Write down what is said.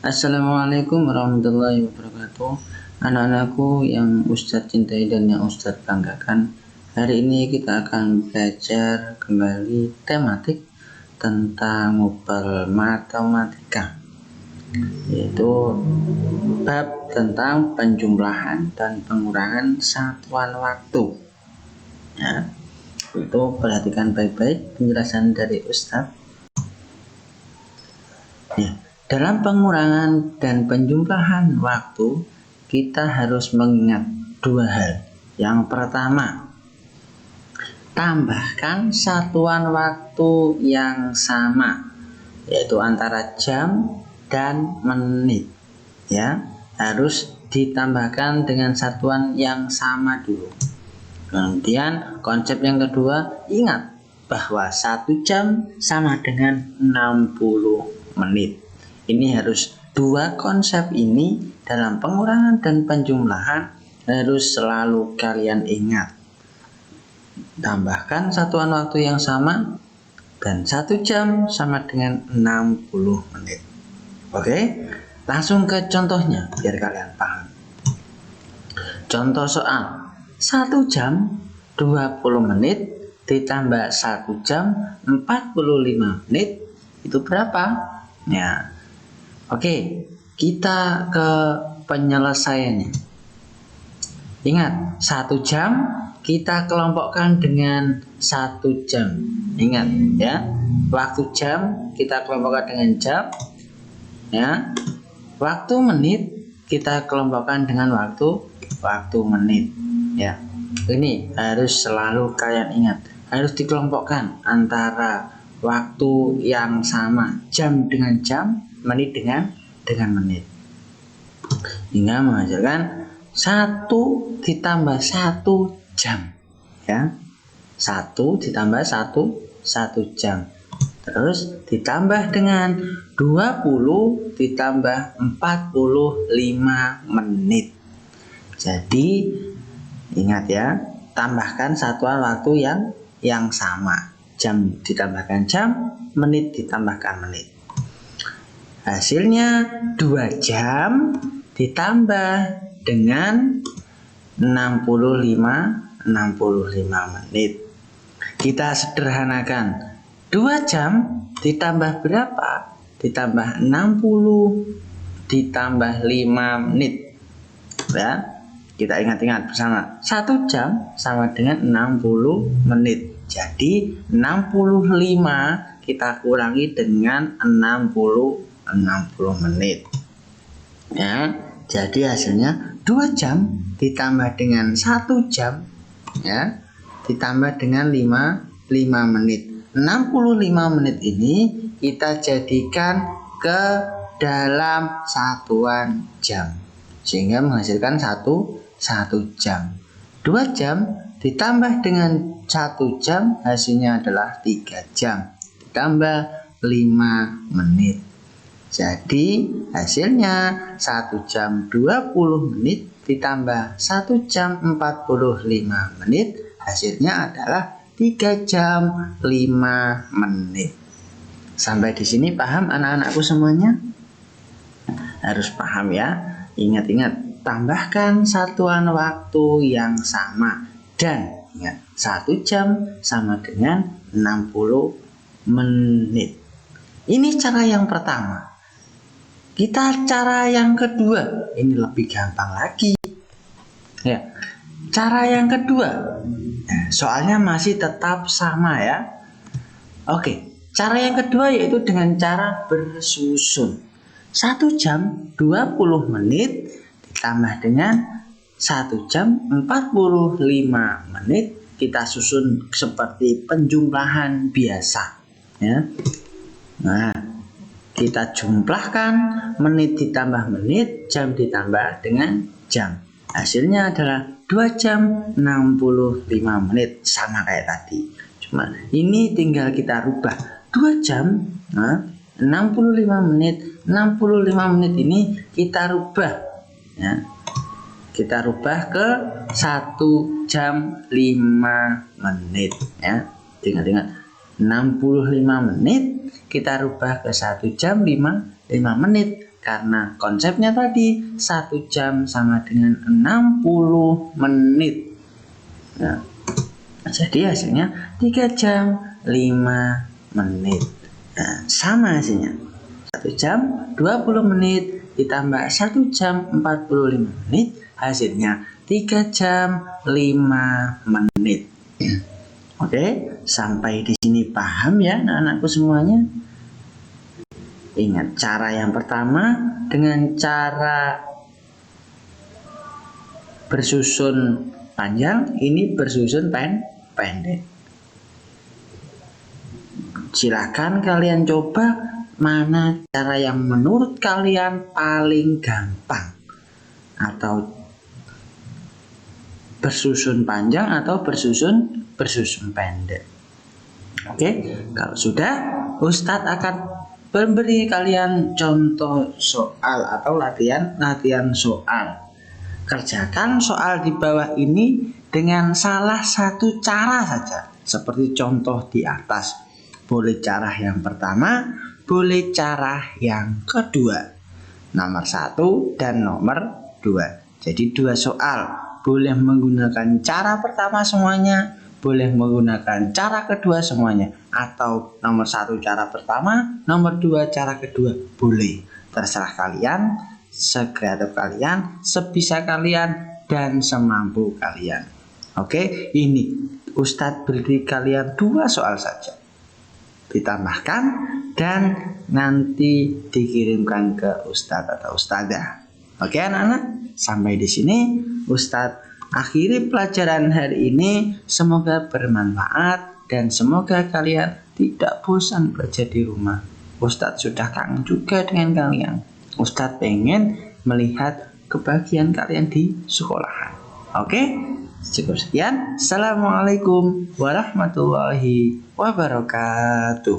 Assalamualaikum warahmatullahi wabarakatuh. Anak-anakku yang Ustadz cintai dan yang Ustadz banggakan, hari ini kita akan belajar kembali tematik tentang mobile matematika, yaitu bab tentang penjumlahan dan pengurangan satuan waktu. Ya, itu perhatikan baik-baik penjelasan dari Ustadz. Ya. Dalam pengurangan dan penjumlahan waktu, kita harus mengingat dua hal. Yang pertama, tambahkan satuan waktu yang sama, yaitu antara jam dan menit. Ya, harus ditambahkan dengan satuan yang sama dulu. Kemudian konsep yang kedua, ingat bahwa 1 jam sama dengan 60 menit. Ini harus dua konsep ini dalam pengurangan dan penjumlahan harus selalu kalian ingat. Tambahkan satuan waktu yang sama dan 1 jam sama dengan 60 menit. Oke, langsung ke contohnya biar kalian paham. Contoh soal 1 jam 20 menit ditambah 1 jam 45 menit itu berapa? Ya. Oke, kita ke penyelesaiannya. Ingat, 1 jam kita kelompokkan dengan 1 jam. Ingat ya, waktu jam kita kelompokkan dengan jam. Ya, waktu menit kita kelompokkan dengan waktu menit. Ya, ini harus selalu kalian ingat. Harus dikelompokkan antara waktu yang sama, jam dengan jam, menit dengan menit, hingga menghasilkan 1 ditambah 1 jam. Ya, 1 ditambah 1 jam, terus ditambah dengan 20 ditambah 45 menit. Jadi ingat ya, tambahkan satuan waktu yang sama, jam ditambahkan jam, menit ditambahkan menit. Hasilnya 2 jam ditambah dengan 65 menit. Kita sederhanakan, 2 jam ditambah berapa? Ditambah 60 ditambah 5 menit. Ya, kita ingat-ingat bersama. 1 jam sama dengan 60 menit. Jadi 65 kita kurangi dengan 60 menit. Ya, jadi hasilnya 2 jam ditambah dengan 1 jam, ya, ditambah dengan 5 menit. 65 menit ini kita jadikan ke dalam satuan jam, sehingga menghasilkan 1 jam. 2 jam ditambah dengan 1 jam hasilnya adalah 3 jam ditambah 5 menit. Jadi hasilnya 1 jam 20 menit ditambah 1 jam 45 menit, hasilnya adalah 3 jam 5 menit. Sampai di sini paham anak-anakku semuanya? Harus paham ya. Ingat-ingat, tambahkan satuan waktu yang sama dan ingat 1 jam sama dengan 60 menit. Ini cara yang pertama. Kita cara yang kedua, ini lebih gampang lagi. Ya, cara yang kedua, soalnya masih tetap sama ya. Oke, cara yang kedua yaitu dengan cara bersusun. 1 jam 20 menit ditambah dengan 1 jam 45 menit, kita susun seperti penjumlahan biasa. Ya. Nah, kita jumlahkan menit ditambah menit, jam ditambah dengan jam. Hasilnya adalah 2 jam 65 menit, sama kayak tadi. Cuma ini tinggal kita rubah 2 jam 65 menit. 65 menit ini kita rubah ya. Kita rubah ke 1 jam 5 menit ya. Ingat-ingat, 65 menit kita rubah ke 1 jam 5 menit. Karena konsepnya tadi 1 jam sama dengan 60 menit. Nah, jadi hasilnya 3 jam 5 menit. Nah, sama hasilnya. 1 jam 20 menit ditambah 1 jam 45 menit, hasilnya 3 jam 5 menit. Oke, sampai di sini paham ya anak-anakku semuanya? Ingat cara yang pertama dengan cara bersusun panjang, ini bersusun pendek. Silakan kalian coba mana cara yang menurut kalian paling gampang, atau bersusun panjang atau bersusun pendek. Oke, kalau sudah, Ustadz akan memberi kalian contoh soal atau latihan soal. Kerjakan soal di bawah ini dengan salah satu cara saja, seperti contoh di atas. Boleh cara yang pertama, boleh cara yang kedua. Nomor 1 dan nomor 2. Jadi 2 soal. Boleh menggunakan cara pertama semuanya, boleh menggunakan cara kedua semuanya, atau nomor 1 cara pertama, nomor 2 cara kedua, boleh. Terserah kalian, sekreatif kalian, sebisa kalian, dan semampu kalian. Oke, ini Ustadz beri kalian 2 soal saja, ditambahkan dan nanti dikirimkan ke Ustadz atau Ustadzah. Oke anak-anak, sampai di sini Ustadz akhiri pelajaran hari ini. Semoga bermanfaat dan semoga kalian tidak bosan belajar di rumah. Ustadz sudah kangen juga dengan kalian. Ustadz pengen melihat kebahagiaan kalian di sekolahan. Oke, cukup sekian. Assalamualaikum warahmatullahi wabarakatuh.